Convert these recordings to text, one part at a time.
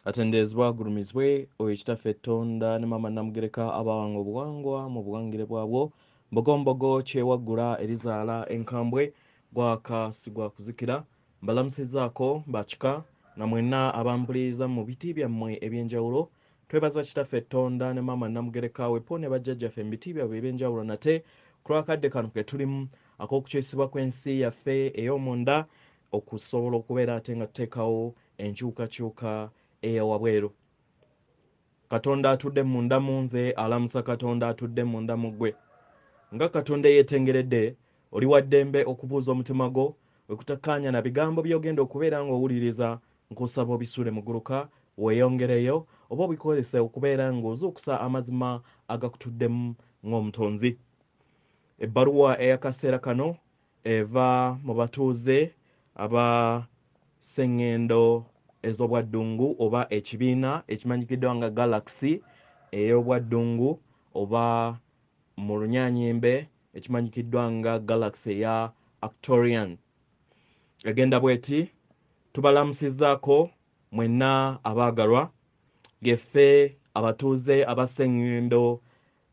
atendezebwa gulumizibwe oyo kitaffe Tonda ne mama namugereka abawanga obuwangwa mu buwangire bwabwo mbogombogo kyewaggula erizaala enkambwe gwaka sigwa kuzikira mbalamusizaako bakika na mwenna abampuliriza mu biti byammwe ebyenjawulo twebaza kitaffe Tonda ne mama namugereka wepo ne bajjajjaffe mu biti byabwe ebyenjawulo nate ku lwakadde kano ke tulimu ak'okukyusibwa kw'ensi yaffe ey'omunda okusobola okubeera ate nga tuteekawo enkyukakyuka eyawabweru. Katonda atudde munda mu nze alamusa Katonda atudde munda mu ggwe. Nga Katonda yeetengeredde oli wa ddembe okubuuza omutima gwo wekutakkaanya na bigambo by'ogenda okubeera ng'owuliriza nkusaba obisuule mu gguluka weeyongereyo oba obikozese okubeera ng'ozuukusa amazima agakutuddemu ng'omutonzi. Ebbaluwa ey'akaseera kano eva mu batuuze aba Sengendo ez'obwaddungu oba ekibiina ekimanyikiddwa nga Galaxy ey'obwaddungu oba mu lunyaanyimbe ekimanyikiddwa nga Galaxy eya Arcturian. Egenda bweti tubalamusizaako mwenna abaagalwa geffe abatuuze aba Sengendo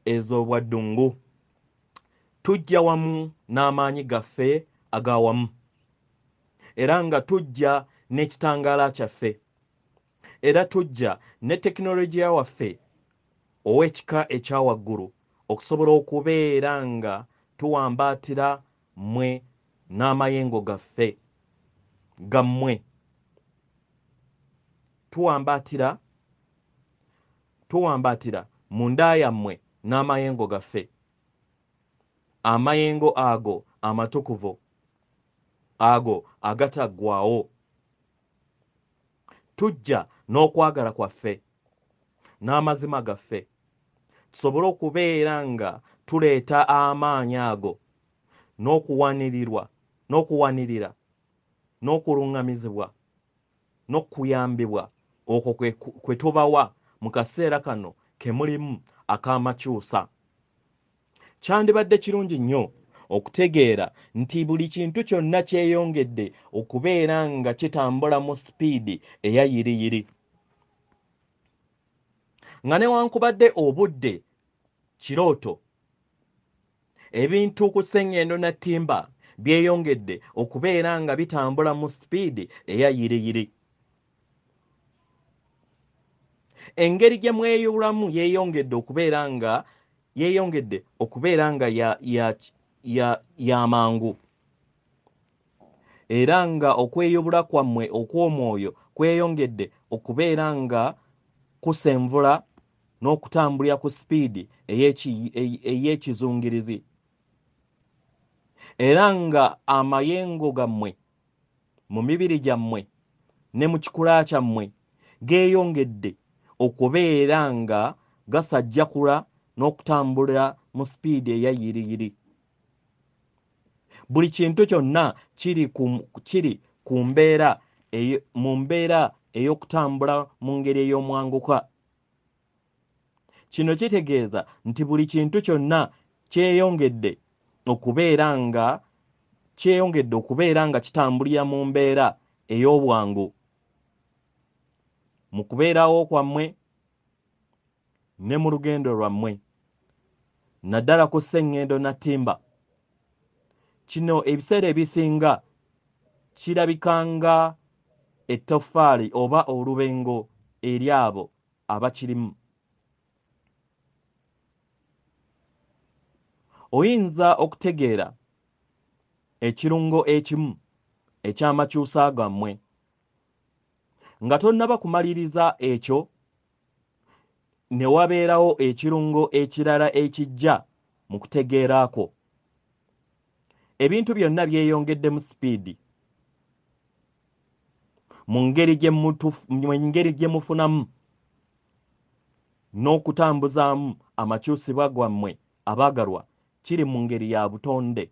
ez'obwaddungu. Tujja wamu n'amaanyi gaffe ag'awamu era nga tujja n'ekitangaala kyaffe era tujja ne tekinologiya waffe ow'ekika ekyawaggulu okusobola okubeera nga tuwambaatira mmwe n'amayengo gaffe gammwe tuwambaatira mu nda yammwe n'amayengo gaffe amayengo ago amatukuvu ago agataggwaawo. Tujja n'okwagala kwaffe n'amazima gaffe tusobole okubeera nga tuleeta amaanyi ago n'okuwanirira n'okuluŋŋamizibwa n'okuyambibwa okwo kwe tubawa mu kaseera kano ke mulimu ak'amakyusa. Kyandibadde kirungi nnyo okutegeera nti buli kintu kyonna kyeyongedde okubeera nga kitambula mu sipiidi eya yiriyiri. Nga newankubadde obudde kirooto, ebintu ku Sengendo na Ttimba byeyongedde okubeera nga bitambula mu sipiidi eya yiriyiri. Engeri gye mweyubulamu yeeyongedde okubeera nga ya mangu era nga okweyubula kwammwe okw'omwoyo kweyongedde okubeera nga kusenvula n'okutambulira ku sipiidi ey'ekizungirizi era nga amayengo gammwe mu mibiri gyammwe ne mu kikula kyammwe geeyongedde okubeera nga gasajjakula n'okutambulira mu sipiidi eya yiriyiri. Buli kintu kyonna kiri ku mbeera ey'okutambula mu ngeri ey'omwanguka. Kino kitegeeza nti buli kintu kyonna kyeyongedde okubeera nga kitambulira mu mbeera ey'obwangu mu kubeerawo kwammwe ne mu lugendo lwammwe naddala ku Sengendo na Ttimba. Kino ebiseera ebisinga kirabikanga ettoffaali oba olubengo eri abo abakirimu. Oyinza okutegeera ekirungo ekimu eky'amakyusa gammwe nga tonnaba kumaliriza ekyo ne wabeerawo ekirungo ekirala ekijja mu kutegeeraako. Ebintu byonna byeyongedde mu sipiidi mu ngeri gye mufunamu n'okutambuzaamu amakyusibwa gwammwe abaagalwa kiri mu ngeri ya butonde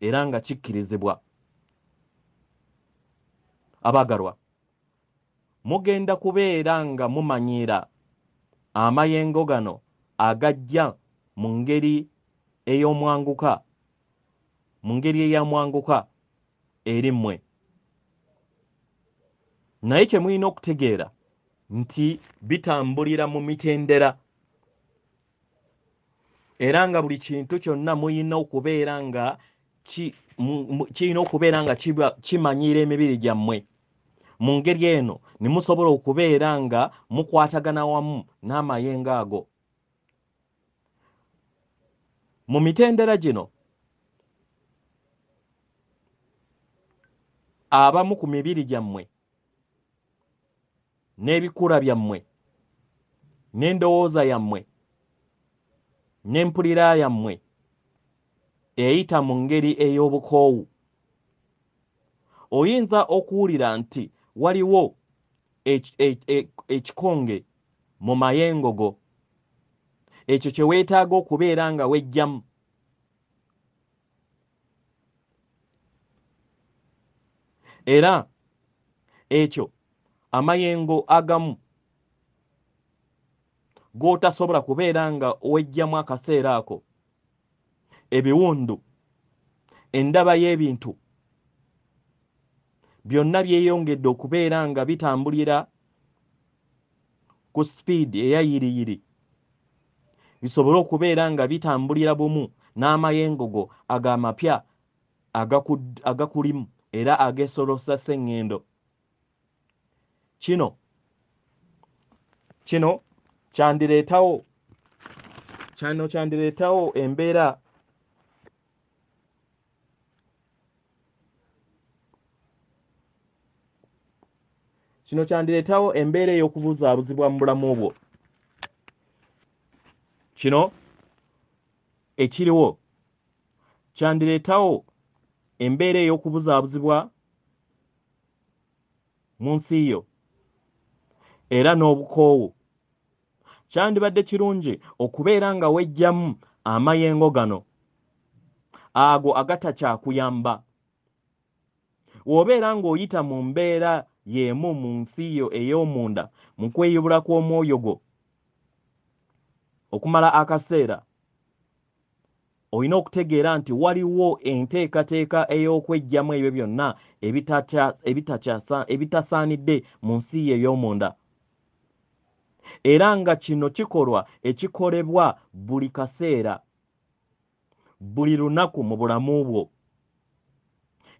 era nga kikkirizibwa. Abaagalwa, mugenda kubeera nga mumanyiira amayengo gano agajja mu ngeri ey'omwanguka eri mmwe. Naye kye mulina okutegeera nti bitambulira mu mitendera era nga buli kintu kyonna muyina okubeera nga kirina okubeera nga kimanyira emibiri gyammwe. Mu ngeri eno ne musobola okubeera nga mukwatagana wamu n'amayengo ago. Mu mitendera gino abamu ku mibiri gyammwe n'ebikula byammwe n'endowooza yammwe n'empulira yammwe eyita mu ngeri ey'obukoowu. Oyinza okuwulira nti waliwo ekikonge mu mayengo go, ekyo kye weetaaga okubeera nga wejjamu. Era ekyo amayengo agamu g'otasobola kubeera nga wejjamu akaseera ako, ebiwundu, endaba y'ebintu, byonna byeyongedde okubeera nga bitambulira ku sipiidi eyayiriyiri, bisobole okubeera nga bitambulira bumu n'amayengo go agamapya agakulimu era ageesolosa sengendo. Kino kyandireetawo embeera ey'okubuzaabuzibwa mu bulamu bwo. Kino ekiriwo kyandireetawo embeera ey'okubuzaabuzibwa mu nsi yo era n'obukoowu. Kyandibadde kirungi okubeera nga wejjamu amayengo gano ago agatakyakuyamba. W'obeera ng'oyita mu mbeera y'emu mu nsi yo ey'omunda mu kweyubula kw'omwoyo gwo okumala akaseera, olina okutegeera nti waliwo enteekateeka ey'okwejjamu ebyo byonna ebitasaanidde mu nsi ye ey'omunda. Era nga kino ekikolebwa buli kaseera, buli lunaku mu bulamu bwo.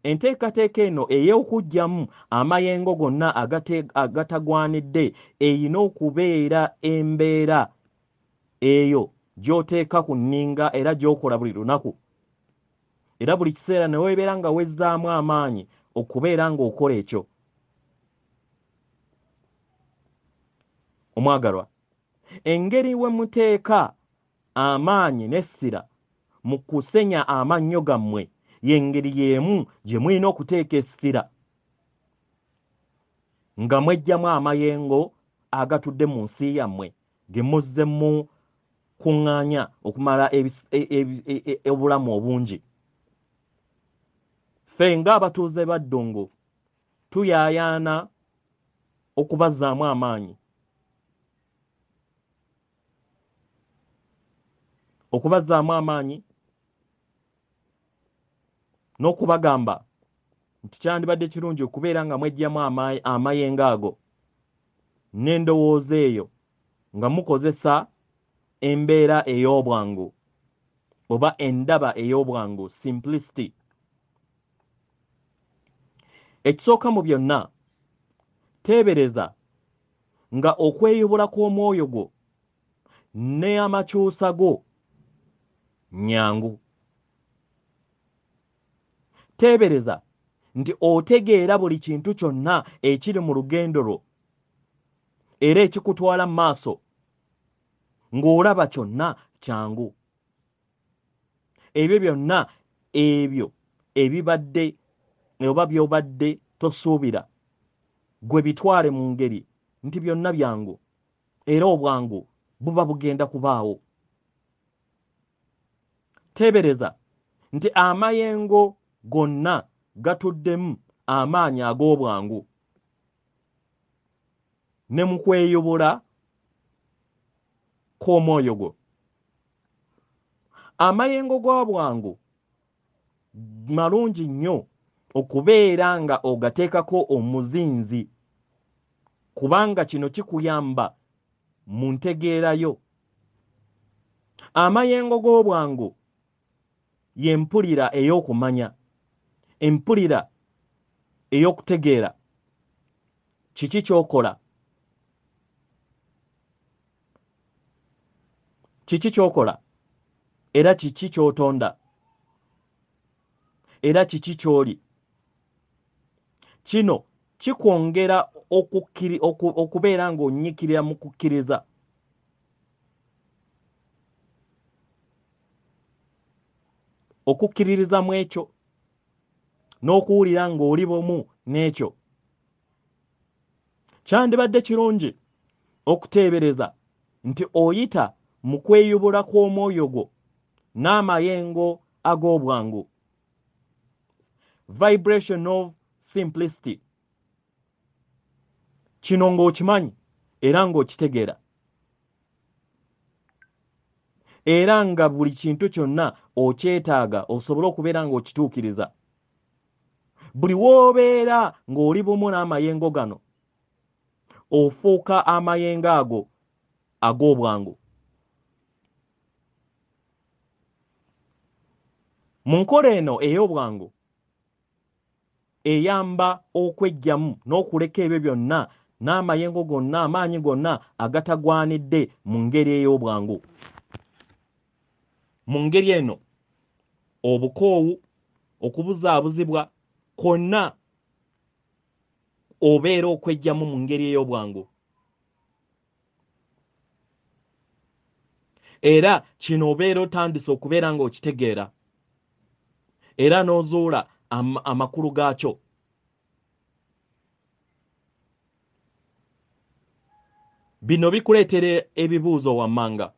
Enteekateeka eno ey'okuggyamu amayengo gonna agatagwanidde erina okubeera embeera eyo gy'oteeka ku nninga era gy'okola buli lunaku. Era buli kiseera ne weebeera nga wezzaamu amaanyi okubeera ng'okola ekyo. Omwagalwa, engeri we muteeka amaanyi n'essira mu kusenya amannyo gammwe y'engeri y'emu gye mulina okuteeka essira nga mwejjamu amayengo agatudde mu nsi yammwe ge muzze mu kuŋŋaanya okumala obulamu obungi. Ffe ng'abatuuze ba ddungu tuyaayaana okubazzaamu amaanyi, n'okubagamba nti kyandibadde kirungi okubeera nga mwejjamu amayengo ago n'endowooza eyo nga mukozesa embeera ey'obwangu oba endaba ey'obwangu, simplicity. Ekisooka mu byonna, teebereza nga okweyubula kw'omwoyo gwo n'amakyusa go nnyangu. Teebereza nti otegeera buli kintu kyonna ekiri mu lugendo lwo era ekikutwala mu maaso ng'olaba kyonna kyangu. Ebyo byonna ebyo ebibadde oba by'obadde tosuubira gwe bitwale mu ngeri nti byonna byangu era obwangu buba bugenda kubaawo. Teebereza nti amayengo gonna gatuddemu amaanyi ag'obwangu ne mu kweyubula kw'omwoyo gwo. Amayengo g'obwangu malungi nnyo okubeera nga ogateekako omuzinzi kubanga kino kikuyamba mu ntegeerayo. Amayengo g'obwangu y'empulira ey'okumanya, empulira ey'okutegeera kiki ky'okola, kiki ky'okola era kiki ky'otonda era kiki ky'oli. Kino kikwongera okubeera ng'onnyikirira mu kukkiriza. Okukkiririza mu ekyo n'okuwulira ng'oli bumu n'ekyo. Kyandibadde kirungi okuteebereza nti oyita mu kweyubula kw'omwoyo gwo n'amayengo ag'obwangu, vibration of simplicity. Kino ng'okimanyi era ng'okitegeera, era nga buli kintu kyonna okyetaaga osobole okubeera ng'okituukiriza. Buli w'obeera ng'oli bumu n'amayengo gano, ofuuka amayengo ago ag'obwangu. Mu nkola eno ey'obwangu eyamba okweggyamu n'okuleka ebyo byonna n'amayengo gonna, amaanyi gonna agatagwanidde mu ngeri ey'obwangu. Mu ngeri eno obukoowu, okubuzaabuzibwa kwonna obeera okweggyamu mu ngeri ey'obwangu. Era kino obeera otandise okubeera ng'okitegeera era n'ozuula amakulu gaakyo. Bino bikuleetera ebibuuzo wammanga.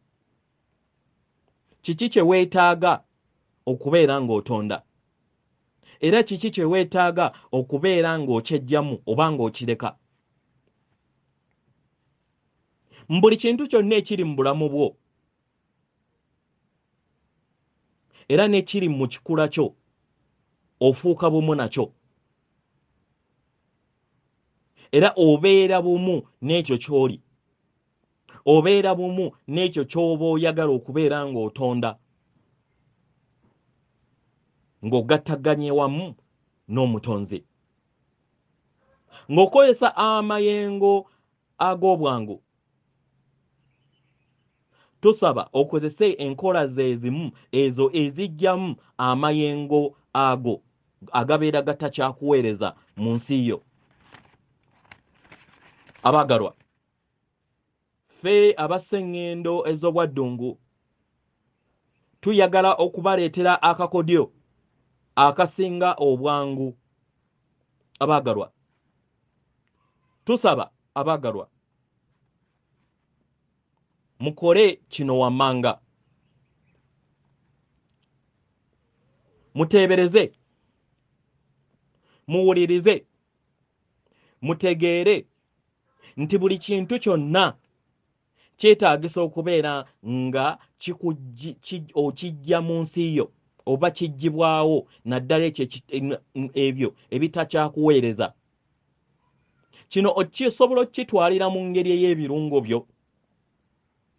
Kiki kye weetaaga okubeera ng'otonda? Era kiki kye weetaaga okubeera ng'okyeggyamu oba ng'okireka? Mu buli kintu kyonna ekiri mu bulamu bwo era n'ekiri mu kikula kyo, ofuuka bumu nakyo. Era obeera bumu n'ekyo ky'oli. Obeera bumu n'ekyo ky'oba oyagala okubeera ng'otonda, ng'ogattaganye wamu n'omutonzi. Ng'okozesa amayengo ag'obwangu, tusaba okozese enkola zeezimu ezo eziggyamu amayengo ago agabeera gatakyakuweereza mu nsi yo. Abaagalwa, ffe abasengendo ez'obwaddungu tuyagala okubaleetera akakodyo akasinga obwangu. Abaagalwa, tusaba abaagalwa mukole kino wammanga. Muteebereze, muwulirize, mutegeere nti buli kintu kyonna kyetaagisa okubeera nga okijja mu nsi yo oba kiggyibwawo naddala ebyo ebitakyakuweereza. Kino okisobola okukitwalira mu ngeri ey'ebirungo byo,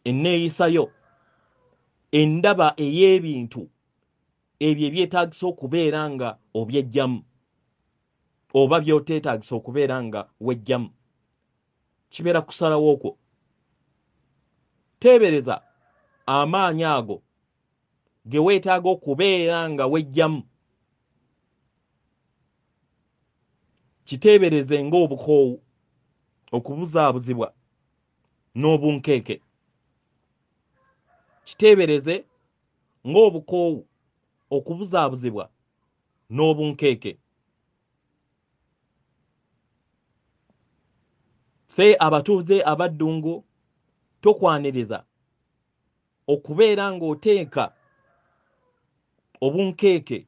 enneeyisayo, endaba ey'ebintu ebyo ebyetaagisa okubeera nga obyeggyamu oba by'oteetaagisa okubeera nga weggyamu. Kibeera kusalawo okwo. Teebereza amaanyi ago ge weetaaga okubeera nga weggyamu. Kiteebereze ng'obukoowu, okubuzaabuzibwa n'obunkeeke. Kiteebereze ng'obukoowu, okubuzaabuzibwa n'obunkeeke. Ffe abatuuze abaddungu tukwaniriza okubeera ng'oteeka obunkeeke,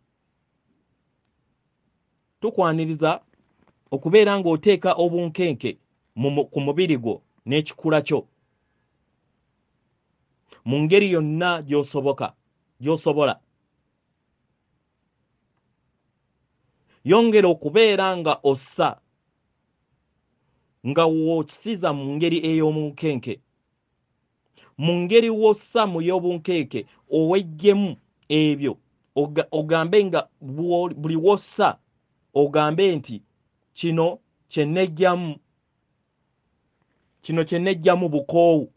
tukwaniriza okubeera ng'oteeka obunkenke ku mubiri gwo n'ekikula kyo mu ngeri yonna gy'osobola. Yongera okubeera nga ossa nga wosiza mu ngeri ey'omunkenke mu ngeri wossa mu y'obunkenke owejjemu ebyo ogambe nga buli wossa ogambe nti kino kyenejjamu bukoowu,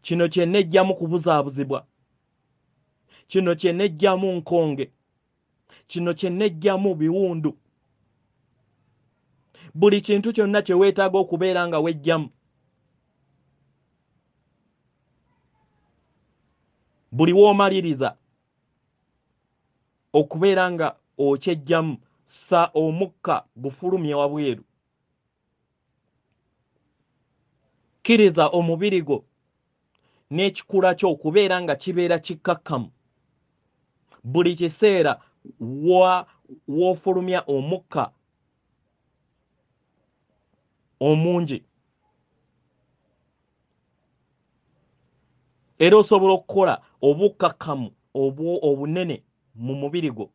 kino kyenejjamu kubuzaabuzibwa, kino kyenejjamu nkonge, kino kyenejjamu biwundu. Buli kintu kyonna kye weetaaga okubeera nga wejjamu, buli w'omaliriza okubeera nga okyejjamu, sa omukka gufulumye wabweru. Kkiriza omubiri gwo n'ekikula kyo okubeera nga kibeera kikkakkamu buli kiseera w'ofulumya omukka omungi, era osobola okukola obukkakkamu obunene mu mubiri gwo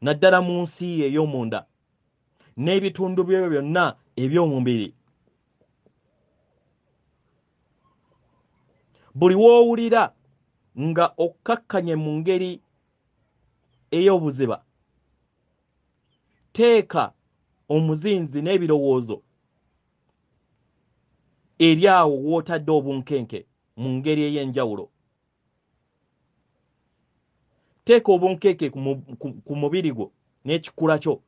naddala mu nsi ey'omunda n'ebitundu byo byonna eby'omubiri. Buli w'owulira nga okkakkanye mu ngeri ey'obuziba, teeka omuzinzi n'ebirowoozo eri awo w'otadde obunkenke mu ngeri ey'enjawulo. Teeka obunkenke ku mubiri gwo n'ekikula kyo,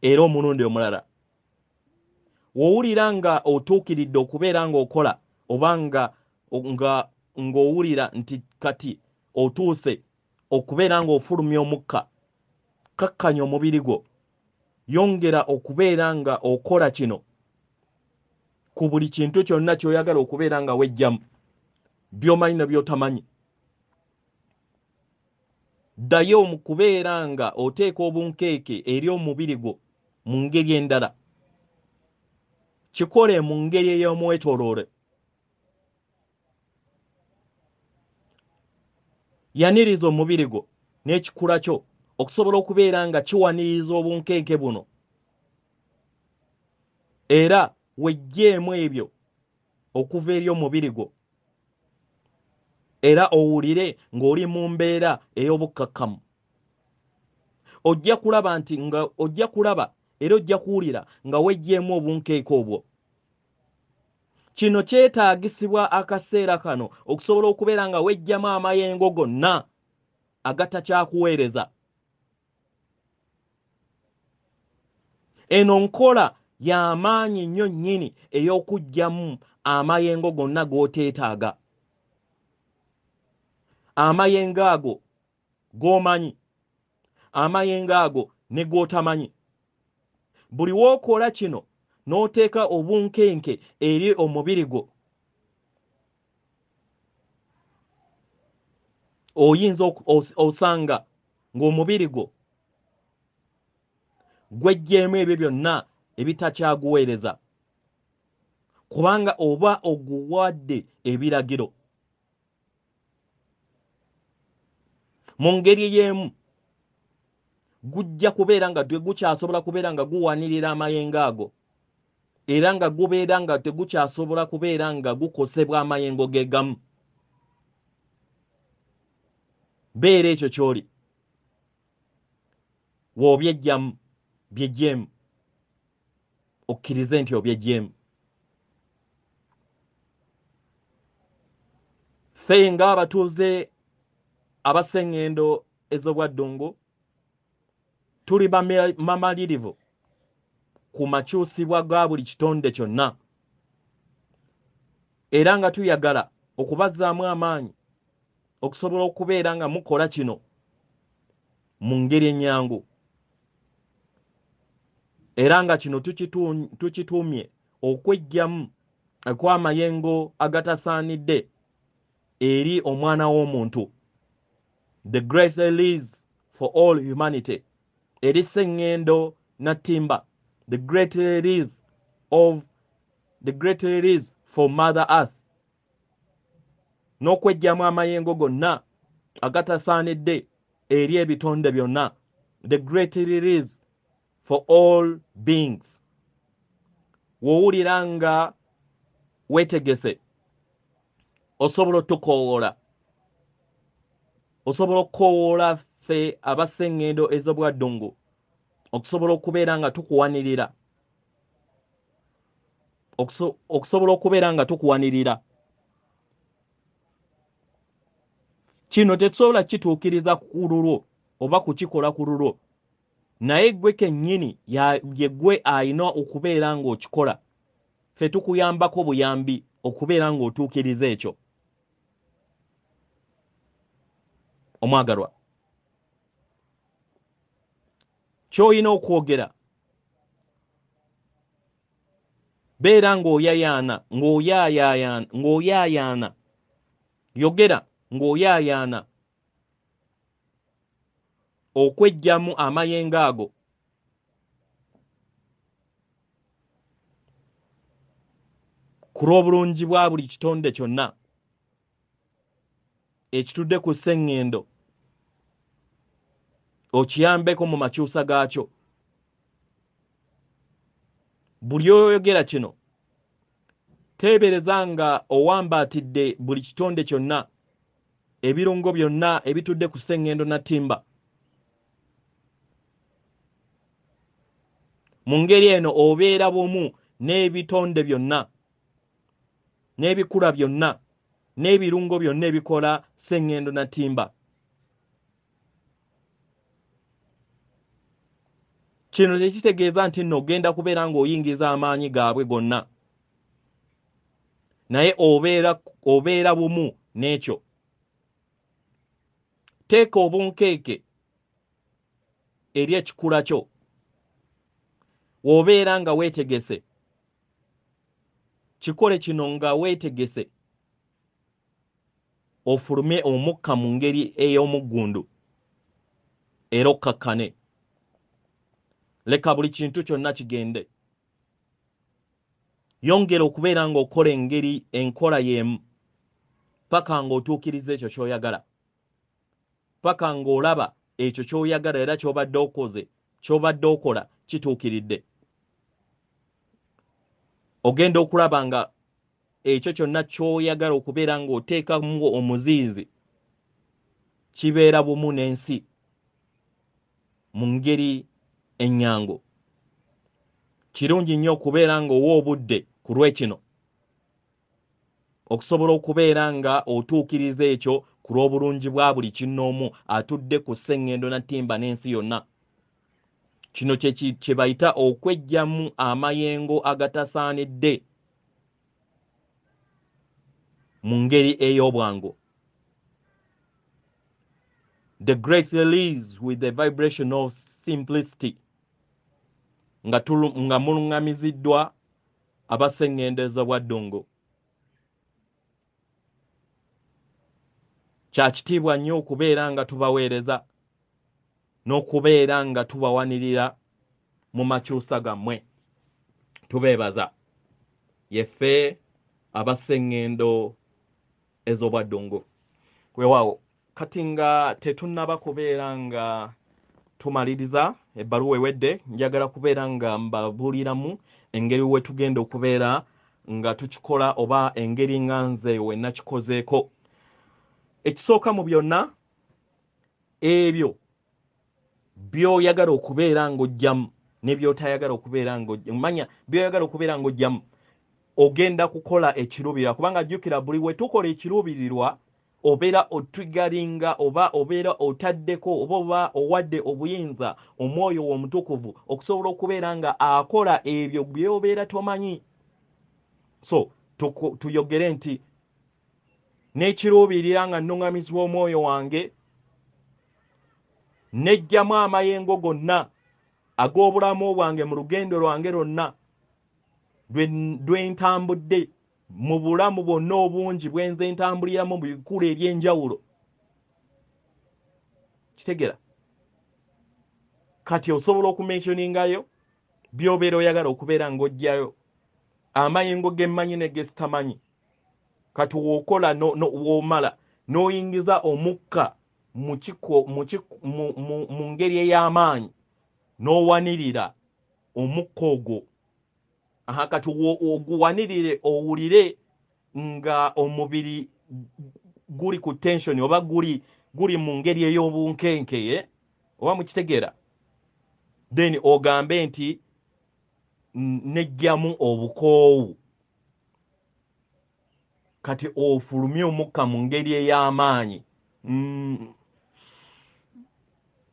era omulundi omulala w'owulira nga otuukiridde okubeera ng'okola oba ng'owulira nti kati otuuse okubeera ng'ofulumya omukka, kakkanya omubiri gwo, yongera okubeera nga okola kino ku buli kintu kyonna ky'oyagala okubeera nga wejjamu, by'omanyi ne by'otamanyi. Ddayo mu kubeera nga oteeka obunkenke eri omubiri gwo mu ngeri endala, kikole mu ngeri ey'omwetooloole. Yaniriza omubiri gwo n'ekikula kyo okusobola okubeera nga kiwaniriza obunkenke buno, era wejjeemu ebyo okuva eri omubiri gwo, era owulire ng'oli mu mbeera ey'obukkakkamu. Ojja kulaba era ojja kuwulira nga wejjeemu obunkenke obwo. Kino kyetaagisibwa akaseera kano okusobola okubeera nga wejjamu amayengo gonna agatakyakuweereza. Eno nkola y'amaanyi nnyo nnyini ey'okuggyamu amayengo gonna g'oteetaaga. Amayengo ago g'omanyi, amayengo ago ne g'otamanyi. Buli w'okola kino n'oteeka obunkenke eri omubiri gwo, oyinza osanga ng'omubiri gwo gwejjeemu ebyo byonna ebitakyaguweereza, kubanga oba oguwadde ebiragiro. Mu ngeri y'emu gujja kubeera nga tegukyasobola kubeera nga guwanirira amayengo ago, era nga gubeera nga tegukyasobola kubeera nga gukosebwa amayengo ge gamu. Beera ekyo ky'oli, w'obyejjamu byejjeemu, okkirize nti obyejjeemu. Ffe ng'abatuuze aba Ssengendo ez'Obwaddungu tuli bamalirivu ku makyusibwa ga buli kitonde kyonna, era nga tuyagala okubazzaamu amaanyi okusobola okubeera nga mukola kino mu ngeri ennyangu, era nga kino tukituumye okwejjamu kw'amayengo agatasaanidde eri omwana w'omuntu, the great release for all humanity, eri Ssengendo Nattimba, the great release for Mother Earth, n'okwejjamu amayengo gonna agatasaanidde eri ebitonde byonna, the great release for all beings. Wowulira nga wetegese osobola otukowoola, osobola okukowoola ffe abasengendo ez'obwaddungu, okusobola okubeera nga tukuwanirira, okusobola okubeera nga tukuwanirira. Kino tetusobola kituukiriza ku lulwo oba kukikola ku lulwo, naye gwe kennyini ye gwe ayina okubeera ng'okikola. Ffe tukuyambako buyambi okubeera ng'otuukiriza ekyo. Omwagalwa, ky'olina okwogera beera ng'oyaayaana, yogera ng'oyaayaana okweggyamu amayengo ago ku lw'obulungi bwa buli kitonde kyonna ekitudde ku sseŋŋendo, okiyambeko mu makyusa gaakyo. Buli oyogera kino teebereza nga owambaatidde buli kitonde kyonna, ebirungo byonna ebitudde ku sseŋŋendo na ttimba. Mu ngeri eno obeera bumu n'ebitonde byonna, n'ebikula byonna, n'ebirungo byonna ebikola sseŋŋendo na ttimba. Kino tekitegeeza nti nno ogenda kubeera ng'oyingiza amaanyi gaabwe gonna, naye obeera bumu n'ekyo. Teeka obunkeeke eri ekikula kyo, w'obeera nga weetegese. Kikole kino nga weetegese ofulume omukka mu ngeri ey'omuggundu era okkakkane. Leka buli kintu kyonna kigende. Yongera okubeera ng'okola enkola y'emu paka ng'otuukiriza ekyo ky'oyagala, paka ng'olaba ekyo ky'oyagala era ky'obadde okoze, ky'obadde okola kituukiridde. Ogenda okulaba nga ekyo kyonna ky'oyagala okubeera ng'oteekamu omuziizi kibeera bumu n'ensi mu ngeri ennyango. Kirungi nnyo okubeera ng'owa obudde ku lw'ekino, okusobola okubeera nga otuukiriza ekyo ku lw'obulungi bwa buli kinnoomu atudde ku sseŋŋendo na ttimba n'ensi yonna. Kino kye bayita okweggyamu amayengo agatasaanidde mu ngeri ey'obwangu. The great release with the vibration of simplicity. Nga muluŋŋamiziddwa abasseŋŋendo ez'obwaddungu. Kya kitiibwa nnyo okubeera nga tubaweereza n'okubeera nga tubawanirira mu makyusa gammwe. Tubeebaza. Yeffe abasseŋŋendo ez'obwaddungu. Weewaawo, kati nga tetunnaba kubeera nga tumaliriza ebbaluwa ewedde, njagala kubeera nga mbabuuliramu engeri we tugenda okubeera nga tukikola oba engeri nga nze we nakikozeeko. Ekisooka mu byonna ebyo by'oyagala okubeera ng'ojjamu ne by'otayagala okubeera ng'ojjamu. Manya by'oyagala okubeera ng'ojjamu ogenda kukola ekirubirira, kubanga jjukira buli we tukola ekirubirirwa obeera otrigalinga oba obeera otaddeko oba owadde obuyinza omwoyo omutukuvu okusobola okubeera nga akola ebyo by'obeera tomanyi. So tuyogere nti n'ekiruubirira nga nnuŋŋamizibwa omwoyo wange, nejjamu amayengo gonna ag'obulamu bwange mu lugendo lwange lwonna lwe ntambudde, mu bulamu bwonna obungi bwe nze ntambuliramu mu bikulu eby'enjawulo. Kitegera? Kati osobola okumentioningayo by'obeera oyagala okubeera ng'ojjayo, amayengo ge mmanyi ne ge sitamanyi. Kati w'okola w'omala n'oyingiza omukka mu ngeri ey'amaanyi n'owanirira omukka ogwo kati oguwanirire owulire nga omubiri guli ku tension oba guli mu ngeri ey'obunkenke oba mukitegeera, then ogambe nti nejjamu obukoowu kati ofulumye omukka mu ngeri ey'amaanyi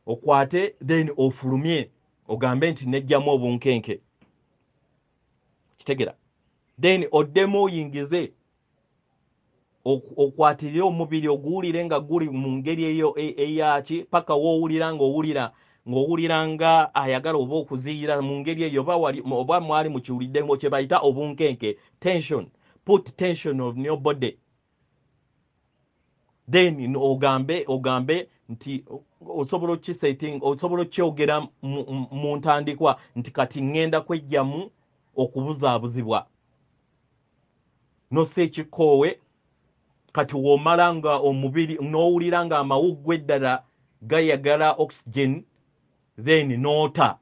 okwate then ofulumye ogambe nti nejjamu obunkenke kitegeera, then oddemu oyingize okwatirire omubiri oguwulire nga guli mu ngeri eyo eyaki paka woowulira ng'owulira nga ayagala oba okuziira mu ngeri eyo oba mwali mukiwuliddemu kye bayita obunkenke tension. Put tension on your body. Then ogambe nti osobola kisetting osobola kyogera mu ntandikwa nti kati ngenda kwejjamu okubuzaabuzibwa no sekikoowe kati womala nga omubiri n'owulira nga amawuggwe eddala gayagala oxygen then noota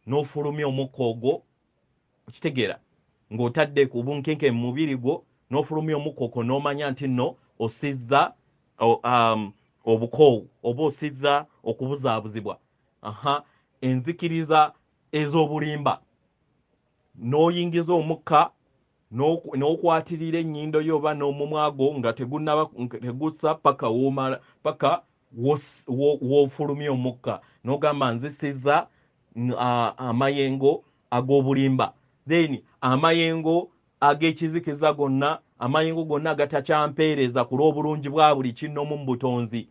n'ofulumya omukka ogwo okitegeera ng'otadde ku bunkenke mu mubiri gwo n'ofulumya omukka ogwo n'omanya nti nno osizza obukoowu oba osizza okubuzaabuzibwa. Enzikiriza ez'obulimba n'oyingiza omukka n'okwatirira ennyindo yo oba n'omumwa gwo nga tegussa paka woomala paka woofulumya omukka n'ogamba nzisizza amayengo ag'obulimba, then amayengo ag'ekizikiza gonna amayengo gonna agatakyampeereza ku lw'obulungi bwa buli kinnomu mu butonzi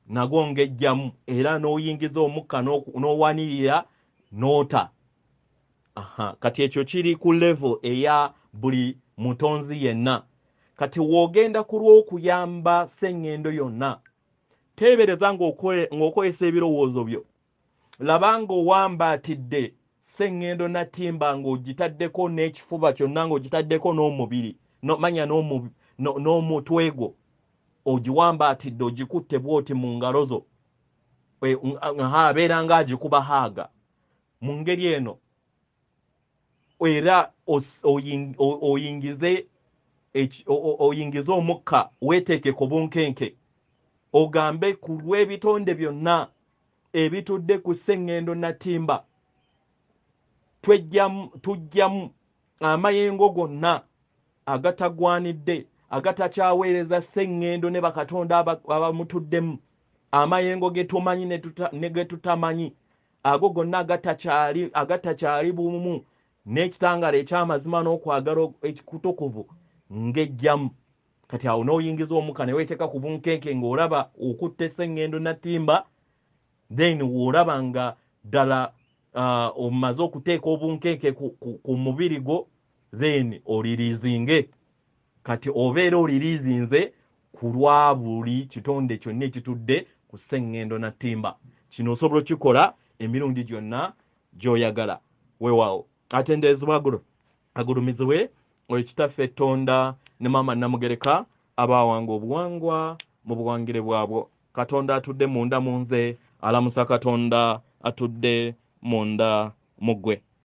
nago ng'ejjamu era n'oyingiza omukka n'owanirira noota. Kati ekyo kiri ku level eya buli mutonzi yenna. Kati wogenda ku lw'okuyamba sengendo yonna teebereza ng'okozesa ebirowoozo byo, labanga owambaatidde sengendo natimba ng'ogitaddeko n'ekifuba kyonna ng'ogitaddeko n'omubiri manya n'omutwe gwo ogiwambaatidde ogikutte bw'oti mu ngalo zo abeera ng'agikuba haaga mu ngeri eno era oyingize omukka weeteeke ku bunkenke ogambe ku lw'ebitonde byonna ebitudde ku sengendo natimba tujjamu amayengo gonna agatagwanidde agatakyaweereza sengendo ne bakatonda abamutuddemu amayengo ge tumanyi ne ge tutamanyi ago gonna agatakyali bumu n'ekitangala eky'amazima n'okwagala ekikutukuvu ng'ejjamu. Kati awo n'oyingiza omukka ne weeteeka ku bunkenke ng'olaba okutte sengendo natimba then w'olaba nga ddala omaze okuteeka obunkenke ku mubiri gwo then oliriizinge. Kati obeera oliriizinze ku lwa buli kitonde kyonna ekitudde ku sengendo natimba. Kino osobola okikola emirundi gyonna gy'oyagala. Weewaawo atendeezebwa agulumizibwe ekitaffe Tonda ne Maama Namugereka abaawanga obuwangwa mu buwangire bwabwo. Katonda atudde munda mu nze, alamusa Katonda atudde munda mu ggwe.